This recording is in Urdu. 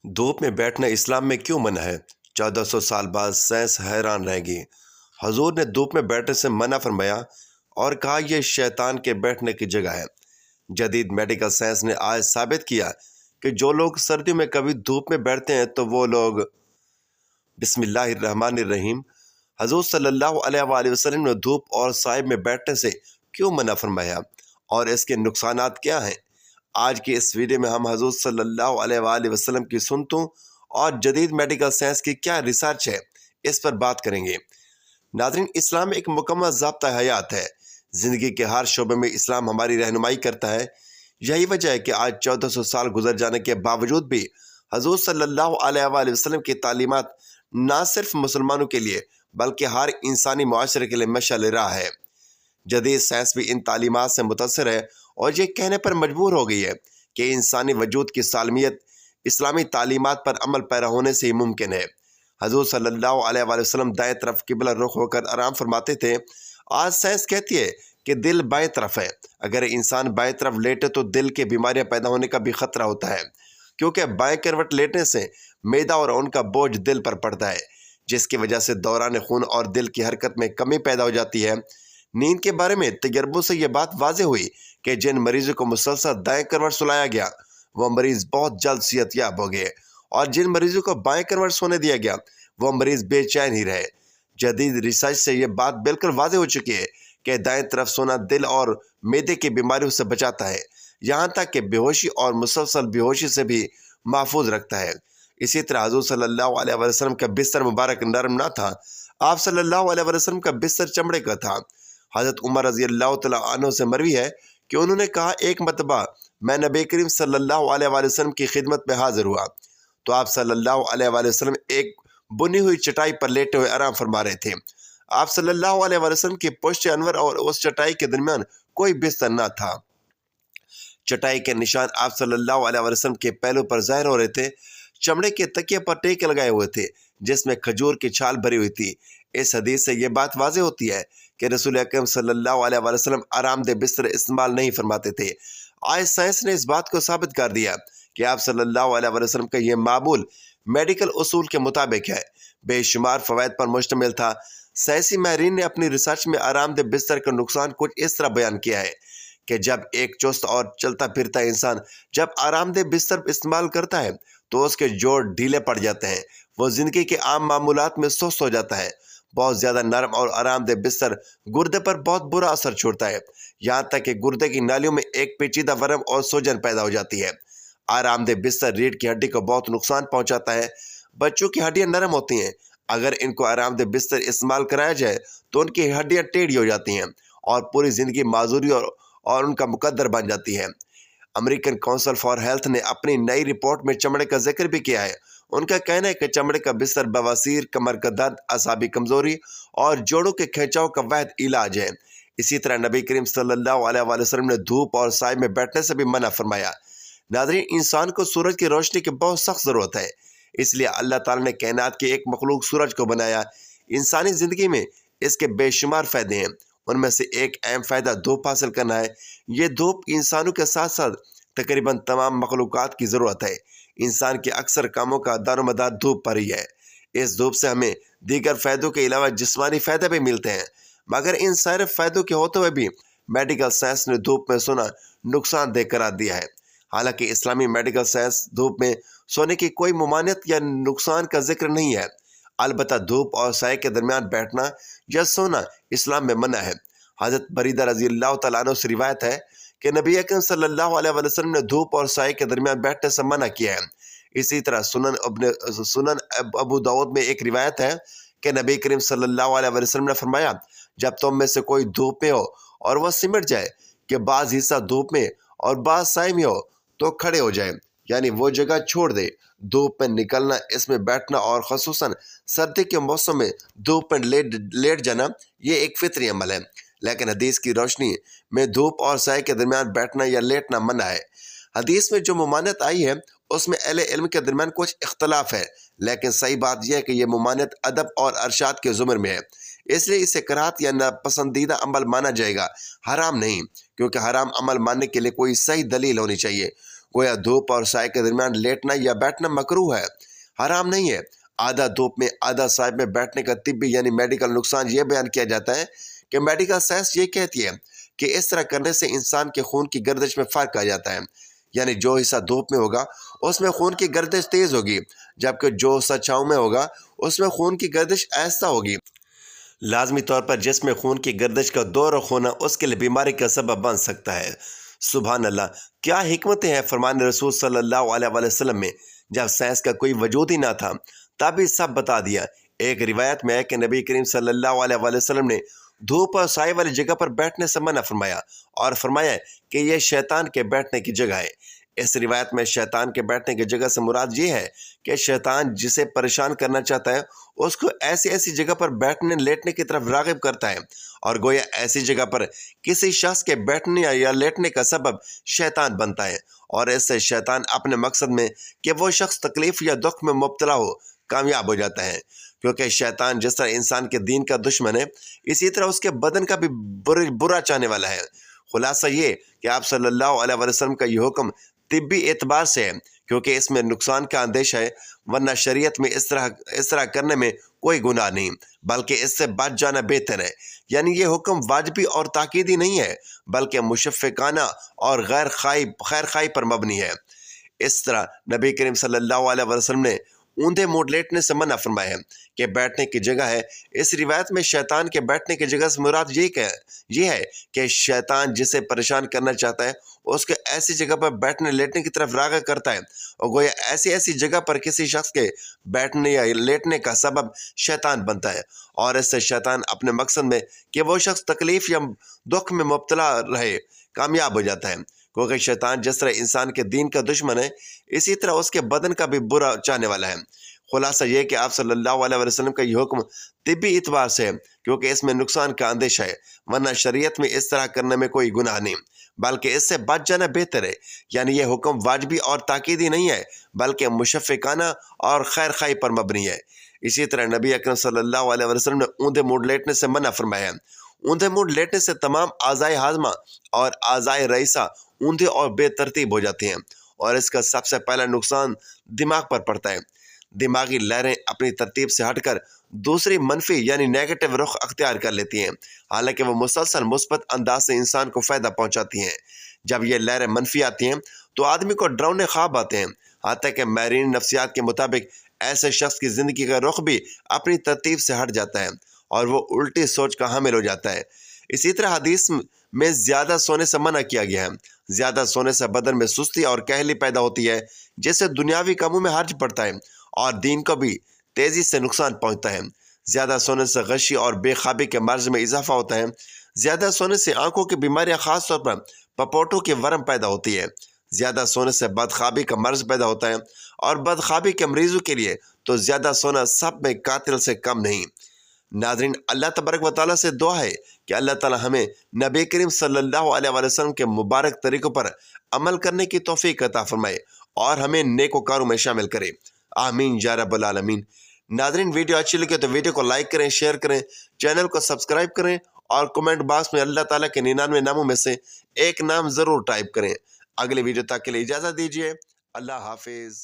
دھوپ میں بیٹھنا اسلام میں کیوں منع ہے؟ 1400 سال بعد سائنس حیران رہ گی۔ حضور نے دھوپ میں بیٹھنے سے منع فرمایا اور کہا یہ شیطان کے بیٹھنے کی جگہ ہے۔ جدید میڈیکل سائنس نے آج ثابت کیا کہ جو لوگ سردیوں میں کبھی دھوپ میں بیٹھتے ہیں تو وہ لوگ بسم اللہ الرحمن الرحیم حضور صلی اللہ علیہ وآلہ وسلم نے دھوپ اور سائے میں بیٹھنے سے کیوں منع فرمایا اور اس کے نقصانات کیا ہیں؟ آج کی اس ویڈیو میں ہم حضور صلی اللہ علیہ وآلہ وسلم کی سنتوں اور جدید میڈیکل سائنس کی کیا ریسرچ ہے اس پر بات کریں گے۔ ناظرین، اسلام ایک مکمل ضابطہ حیات ہے۔ زندگی کے ہر شعبے میں اسلام ہماری رہنمائی کرتا ہے۔ یہی وجہ ہے کہ آج 1400 سال گزر جانے کے باوجود بھی حضور صلی اللہ علیہ وآلہ وسلم کی تعلیمات نہ صرف مسلمانوں کے لیے بلکہ ہر انسانی معاشرے کے لیے مشعل راہ ہے۔ جدید سائنس بھی ان تعلیمات سے متاثر ہے اور یہ کہنے پر مجبور ہو گئی ہے کہ انسانی وجود کی سالمیت اسلامی تعلیمات پر عمل پیرا ہونے سے ہی ممکن ہے۔ حضور صلی اللہ علیہ وآلہ وسلم دائیں طرف قبلہ رخ ہو کر آرام فرماتے تھے۔ آج سائنس کہتی ہے کہ دل بائیں طرف ہے۔ اگر انسان بائیں طرف لیٹے تو دل کے بیماریاں پیدا ہونے کا بھی خطرہ ہوتا ہے، کیونکہ بائیں کروٹ لیٹنے سے معدہ اور ان کا بوجھ دل پر پڑتا ہے، جس کی وجہ سے دوران خون اور دل کی حرکت میں کمی پیدا ہو جاتی ہے۔ نیند کے بارے میں تجربوں سے یہ بات واضح ہوئی کہ جن مریضوں کو مسلسل دائیں کروٹ سلایا گیا وہ مریض بہت جلد صحت یاب ہو گئے، اور جن مریضوں کو بائیں کروٹ سونے دیا گیا وہ مریض بے چین ہی رہے۔ جدید ریسرچ سے یہ بات بالکل واضح ہو چکی ہے کہ دائیں طرف سونا دل اور معدے کی بیماریوں سے بچاتا ہے، یہاں تک کہ بے ہوشی اور مسلسل بے ہوشی سے بھی محفوظ رکھتا ہے۔ اسی طرح حضور صلی اللہ علیہ وسلم کا بستر مبارک نرم نہ تھا، آپ صلی اللہ علیہ وسلم کا بستر چمڑے کا تھا۔ حضرت عمر رضی اللہ تعالیٰ عنہ سے مروی ہے کہ انہوں نے کہا، ایک مرتبہ میں نبی کریم صلی اللہ علیہ وسلم کی خدمت میں حاضر ہوا تو آپ صلی اللہ علیہ وسلم ایک بنی ہوئی چٹائی پر لیٹے ہوئے آرام فرما رہے تھے۔ آپ صلی اللہ علیہ وسلم کی پشت انور اور اس چٹائی کے درمیان کوئی بستر نہ تھا۔ چٹائی کے نشان آپ صلی اللہ علیہ وسلم کے پہلو پر ظاہر ہو رہے تھے۔ چمڑے کے تکیے پر ٹیکے لگائے ہوئے تھے جس میں کھجور کی چھال بھری ہوئی تھی۔ اس حدیث سے یہ بات واضح ہوتی ہے کہ رسول اکرم صلی اللہ علیہ وسلم آرام دہ بستر استعمال نہیں فرماتے تھے۔ آج سائنس نے اس بات کو ثابت کر دیا کہ آپ صلی اللہ علیہ وسلم کا یہ معمول میڈیکل اصول کے مطابق ہے، بے شمار فوائد پر مشتمل تھا۔ سائنسی ماہرین نے اپنی ریسرچ میں آرام دہ بستر کا نقصان کچھ اس طرح بیان کیا ہے کہ جب ایک چست اور چلتا پھرتا انسان جب آرام دہ بستر استعمال کرتا ہے تو اس کے جوڑ ڈھیلے پڑ جاتے ہیں، وہ زندگی کے عام معمولات میں سست ہو جاتا ہے۔ بہت زیادہ نرم اور آرام دہ بستر گردے پر بہت برا اثر چھوڑتا ہے، یہاں تک کہ گردے کی نالیوں میں ایک پیچیدہ ورم اور سوجن پیدا ہو جاتی ہے۔ آرام دہ بستر ریڑھ کی ہڈی کو بہت نقصان پہنچاتا ہے۔ بچوں کی ہڈیاں نرم ہوتی ہیں، اگر ان کو آرام دہ بستر استعمال کرایا جائے تو ان کی ہڈیاں ٹیڑھی ہو جاتی ہیں اور پوری زندگی معذوری اور ان کا مقدر بن جاتی ہے۔ امریکن کونسل فار ہیلتھ نے اپنی نئی رپورٹ میں چمڑے کا ذکر بھی کیا ہے۔ ان کا کہنا ہے کہ چمڑے کا بستر بواسیر، کمر کا درد، اعصابی کمزوری اور جوڑوں کے کھینچاؤ کا واحد علاج ہے۔ اسی طرح نبی کریم صلی اللہ علیہ وآلہ وسلم نے دھوپ اور سائے میں بیٹھنے سے بھی منع فرمایا۔ ناظرین، انسان کو سورج کی روشنی کی بہت سخت ضرورت ہے، اس لیے اللہ تعالیٰ نے کائنات کے ایک مخلوق سورج کو بنایا۔ انسانی زندگی میں اس کے بے شمار فائدے ہیں، ان میں سے ایک اہم فائدہ دھوپ حاصل کرنا ہے۔ یہ دھوپ انسانوں کے ساتھ ساتھ تقریباً تمام مخلوقات کی ضرورت ہے۔ انسان کے اکثر کاموں کا دار و مدار دھوپ پر ہی ہے۔ اس دھوپ سے ہمیں دیگر فائدوں کے علاوہ جسمانی فائدے بھی ملتے ہیں، مگر ان سارے فائدوں کے ہوتے ہوئے بھی میڈیکل سائنس نے دھوپ میں سونا نقصان دہ قرار دیا ہے۔ حالانکہ اسلامی میڈیکل سائنس دھوپ میں سونے کی کوئی ممانعت یا نقصان کا ذکر نہیں ہے، البتہ دھوپ اور سائے کے درمیان بیٹھنا یا سونا اسلام میں منع ہے۔ حضرت بریدہ رضی اللہ تعالیٰ عنہ سے روایت ہے کہ نبی اکرم صلی اللہ علیہ وسلم نے دھوپ اور سائے کے درمیان بیٹھنے سے منع کیا ہے۔ اسی طرح سنن ابو داؤد میں ایک روایت ہے کہ نبی کریم صلی اللہ علیہ وسلم نے فرمایا، جب تم میں سے کوئی دھوپ میں ہو اور وہ سمٹ جائے کہ بعض حصہ دھوپ میں اور بعض سائے میں ہو تو کھڑے ہو جائے، یعنی وہ جگہ چھوڑ دے۔ دھوپ میں نکلنا، اس میں بیٹھنا اور خصوصاً سردی کے موسم میں دھوپ میں لیٹ جانا یہ ایک فطری عمل ہے، لیکن حدیث کی روشنی میں دھوپ اور سائے کے درمیان بیٹھنا یا لیٹنا منع ہے۔ حدیث میں جو ممانعت آئی ہے اس میں اہل علم کے درمیان کچھ اختلاف ہے، لیکن صحیح بات یہ ہے کہ یہ ممانعت ادب اور ارشاد کے زمر میں ہے، اس لیے اسے کراہت یا ناپسندیدہ عمل مانا جائے گا، حرام نہیں، کیونکہ حرام عمل ماننے کے لیے کوئی صحیح دلیل ہونی چاہیے۔ گویا دھوپ اور سائے کے درمیان لیٹنا یا بیٹھنا مکروہ ہے، حرام نہیں ہے۔ آدھا دھوپ میں آدھا سائے میں بیٹھنے کا طبی یعنی میڈیکل نقصان یہ بیان کیا جاتا ہے کہ میڈیکل سائنس یہ کہتی ہے کہ اس طرح کرنے سے انسان کے خون کی گردش میں فرق آ جاتا ہے، یعنی جو حصہ دھوپ میں ہوگا اس میں خون کی گردش تیز ہوگی، جبکہ جو حصہ چھاؤں میں ہوگا اس میں خون کی گردش آہستہ ہوگی۔ لازمی طور پر جسم میں خون کی گردش کا دور ہونا اس کے لیے بیماری کا سبب بن سکتا ہے۔ سبحان اللہ، کیا حکمتیں ہیں فرمان رسول صلی اللہ علیہ وآلہ وسلم میں۔ جب سائنس کا کوئی وجود ہی نہ تھا تب ہی سب بتا دیا۔ ایک روایت میں ہے کہ نبی کریم صلی اللہ علیہ وآلہ وسلم نے دھوپ اور سائے والی جگہ پر بیٹھنے سے منع فرمایا اور فرمایا کہ یہ شیطان کے بیٹھنے کی جگہ ہے۔ اس روایت میں شیطان کے بیٹھنے کی جگہ سے مراد یہ ہے کہ شیطان جسے پریشان کرنا چاہتا ہے اس کو ایسی جگہ پر بیٹھنے لیٹنے کی طرف راغب کرتا ہے، اور گویا ایسی جگہ پر کسی شخص کے بیٹھنے یا لیٹنے کا سبب شیطان بنتا ہے، اور اس سے شیطان اپنے مقصد میں کہ وہ شخص تکلیف یا دکھ میں مبتلا ہو کامیاب ہو جاتا ہے، کیونکہ شیطان جس طرح انسان کے دین کا دشمن ہے اسی طرح اس کے بدن کا بھی برا چاہنے والا ہے۔ خلاصہ یہ کہ آپ صلی اللہ علیہ وسلم کا یہ حکم طبی اعتبار سے ہے کیونکہ اس میں نقصان کا اندیشہ ہے، ورنہ شریعت میں اس طرح کرنے میں کوئی گناہ نہیں، بلکہ اس سے بچ جانا بہتر ہے۔ یعنی یہ حکم واجبی اور تاکیدی نہیں ہے بلکہ مشفقانہ اور خیر خواہی پر مبنی ہے۔ اس طرح نبی کریم صلی اللہ علیہ وسلم نے اوندھے منہ لیٹنے سے منع فرمایا ہے کہ بیٹھنے کی جگہ ہے۔ اس روایت میں شیطان کے بیٹھنے کی جگہ سے مراد یہ ہے کہ شیطان جسے پریشان کرنا چاہتا ہے اس کے ایسی جگہ پر بیٹھنے لیٹنے کی طرف راغب کرتا ہے، اور گویا ایسی جگہ پر کسی شخص کے بیٹھنے یا لیٹنے کا سبب شیطان بنتا ہے، اور اس سے شیطان اپنے مقصد میں کہ وہ شخص تکلیف یا دکھ میں مبتلا رہے کامیاب ہو جاتا ہے، کیونکہ شیطان جس طرح انسان کے دین کا دشمن ہے اسی طرح اس کے بدن کا بھی برا چاہنے والا ہے۔ خلاصہ یہ کہ آپ صلی اللہ علیہ وسلم کا یہ حکم طبی اعتبار سے ہے کیونکہ اس میں نقصان کا اندیشہ ہے، ورنہ شریعت میں اس طرح کرنے میں کوئی گناہ نہیں بلکہ اس سے بچ جانا بہتر ہے۔ یعنی یہ حکم واجبی اور تاکیدی نہیں ہے بلکہ مشفقانہ اور خیر خواہی پر مبنی ہے۔ اسی طرح نبی اکرم صلی اللہ علیہ وسلم نے اوندھے منہ لیٹنے سے منع فرمایا ہے۔ اوندھے منہ لیٹنے سے تمام اعضائے ہاضمہ اور اعضائے رئیسہ اوندھے اور بے ترتیب ہو جاتے ہیں، اور اس کا سب سے پہلا نقصان دماغ پر پڑتا ہے۔ دماغی لہریں اپنی ترتیب سے ہٹ کر دوسری منفی یعنی نیگیٹو رخ اختیار کر لیتی ہیں، حالانکہ وہ مسلسل مثبت انداز سے انسان کو فائدہ پہنچاتی ہیں۔ جب یہ لہریں منفی آتی ہیں تو آدمی کو ڈراؤنے خواب آتے ہیں، حتیٰ کہ ماہرین نفسیات کے مطابق ایسے شخص کی زندگی کا رخ بھی اپنی ترتیب سے ہٹ جاتا ہے اور وہ الٹی سوچ کا حامل ہو جاتا ہے۔ اسی طرح حدیث میں زیادہ سونے سے منع کیا گیا ہے۔ زیادہ سونے سے بدن میں سستی اور کہلی پیدا ہوتی ہے جس سے دنیاوی کاموں میں حرج پڑتا ہے اور دین کو بھی تیزی سے نقصان پہنچتا ہے۔ زیادہ سونے سے غشی اور بے خوابی کے مرض میں اضافہ ہوتا ہے۔ زیادہ سونے سے آنکھوں کی بیماریاں خاص طور پر پپوٹوں کی ورم پیدا ہوتی ہے۔ زیادہ سونے سے بدخوابی کا مرض پیدا ہوتا ہے، اور بدخوابی کے مریضوں کے لیے تو زیادہ سونا سب میں قاتل سے کم نہیں۔ ناظرین، اللہ تبارک و تعالیٰ سے دعا ہے کہ اللہ تعالیٰ ہمیں نبی کریم صلی اللہ علیہ وسلم کے مبارک طریقوں پر عمل کرنے کی توفیق عطا فرمائے اور ہمیں نیکوکاروں میں شامل کرے، آمین یا رب العالمین۔ ناظرین، ویڈیو اچھی لگے تو ویڈیو کو لائک کریں، شیئر کریں، چینل کو سبسکرائب کریں، اور کمنٹ باکس میں اللہ تعالیٰ کے 99 ناموں میں سے ایک نام ضرور ٹائپ کریں۔ اگلے ویڈیو تک کے لیے اجازت دیجیے۔ اللہ حافظ۔